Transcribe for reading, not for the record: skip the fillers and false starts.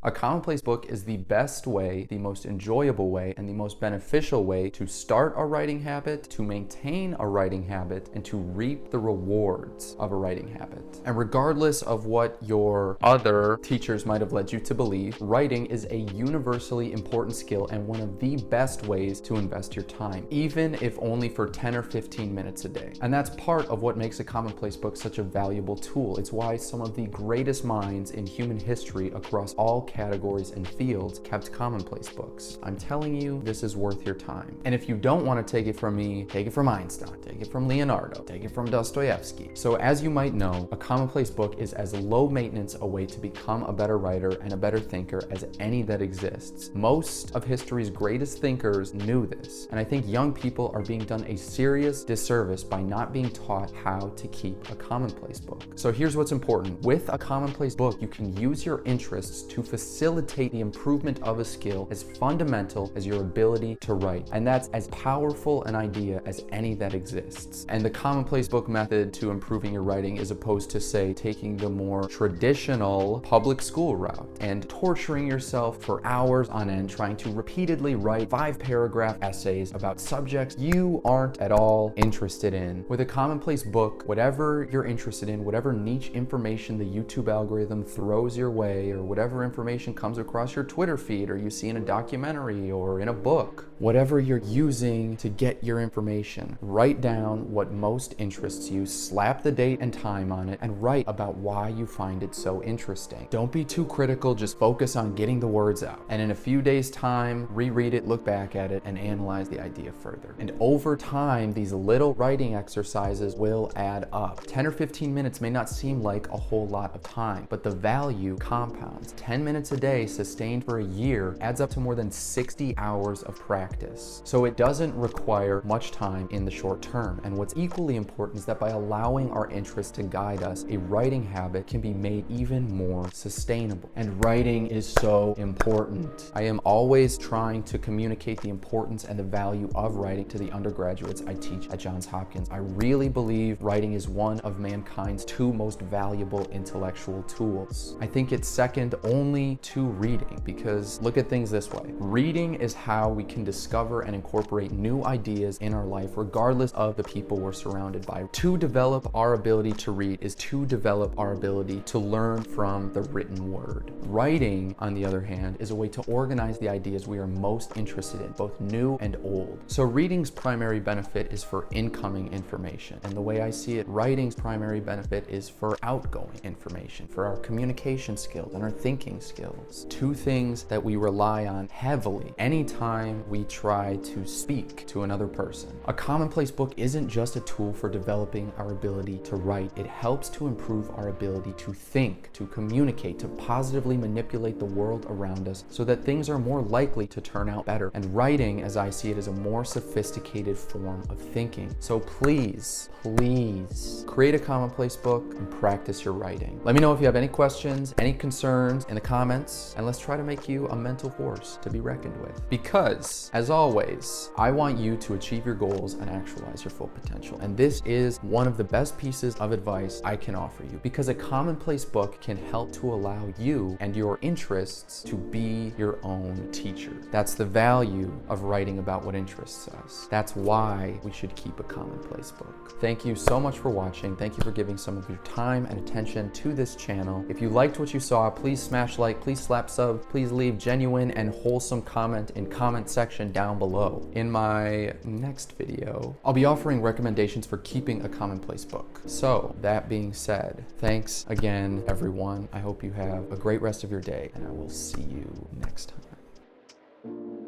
A commonplace book is the best way, the most enjoyable way, and the most beneficial way to start a writing habit, to maintain a writing habit, and to reap the rewards of a writing habit. And regardless of what your other teachers might have led you to believe, writing is a universally important skill and one of the best ways to invest your time, even if only for 10 or 15 minutes a day. And that's part of what makes a commonplace book such a valuable tool. It's why some of the greatest minds in human history across all categories and fields kept commonplace books. I'm telling you, this is worth your time. And if you don't want to take it from me, take it from Einstein, take it from Leonardo, take it from Dostoevsky. So as you might know, a commonplace book is as low maintenance a way to become a better writer and a better thinker as any that exists. Most of history's greatest thinkers knew this, and I think young people are being done a serious disservice by not being taught how to keep a commonplace book. So here's what's important. With a commonplace book, you can use your interests to facilitate the improvement of a skill as fundamental as your ability to write. And that's as powerful an idea as any that exists. And the commonplace book method to improving your writing is opposed to, say, taking the more traditional public school route and torturing yourself for hours on end trying to repeatedly write 5-paragraph essays about subjects you aren't at all interested in. With a commonplace book, whatever you're interested in, whatever niche information the YouTube algorithm throws your way, or whatever information comes across your Twitter feed or you see in a documentary or in a book, whatever you're using to get your information, write down what most interests you, slap the date and time on it, and write about why you find it so interesting. Don't be too critical, just focus on getting the words out. And in a few days' time, reread it, look back at it, and analyze the idea further. And over time, these little writing exercises will add up. 10 or 15 minutes may not seem like a whole lot of time, but the value compounds. 10 minutes a day sustained for a year adds up to more than 60 hours of practice. So it doesn't require much time in the short term. And what's equally important is that by allowing our interests to guide us, a writing habit can be made even more sustainable. And writing is so important. I am always trying to communicate the importance and the value of writing to the undergraduates I teach at Johns Hopkins. I really believe writing is one of mankind's two most valuable intellectual tools. I think it's second only to reading, because look at things this way. Reading is how we can discover and incorporate new ideas in our life, regardless of the people we're surrounded by. To develop our ability to read is to develop our ability to learn from the written word. Writing, on the other hand, is a way to organize the ideas we are most interested in, both new and old. So reading's primary benefit is for incoming information. And the way I see it, writing's primary benefit is for outgoing information, for our communication skills and our thinking skills. Two things that we rely on heavily anytime we try to speak to another person. A commonplace book isn't just a tool for developing our ability to write. It helps to improve our ability to think, to communicate, to positively manipulate the world around us so that things are more likely to turn out better. And writing, as I see it, is a more sophisticated form of thinking. So please create a commonplace book and practice your writing. Let me know if you have any questions, any concerns in the comments, and let's try to make you a mental force to be reckoned with. Because, as always, I want you to achieve your goals and actualize your full potential. And this is one of the best pieces of advice I can offer you, because a commonplace book can help to allow you and your interests to be your own teacher. That's the value of writing about what interests us. That's why we should keep a commonplace book. Thank you so much for watching. Thank you for giving some of your time and attention to this channel. If you liked what you saw, please smash like, please slap sub, please leave genuine and wholesome comment in comment section down below. In my next video, I'll be offering recommendations for keeping a commonplace book. So that being said, thanks again, everyone. I hope you have a great rest of your day, and I will see you next time.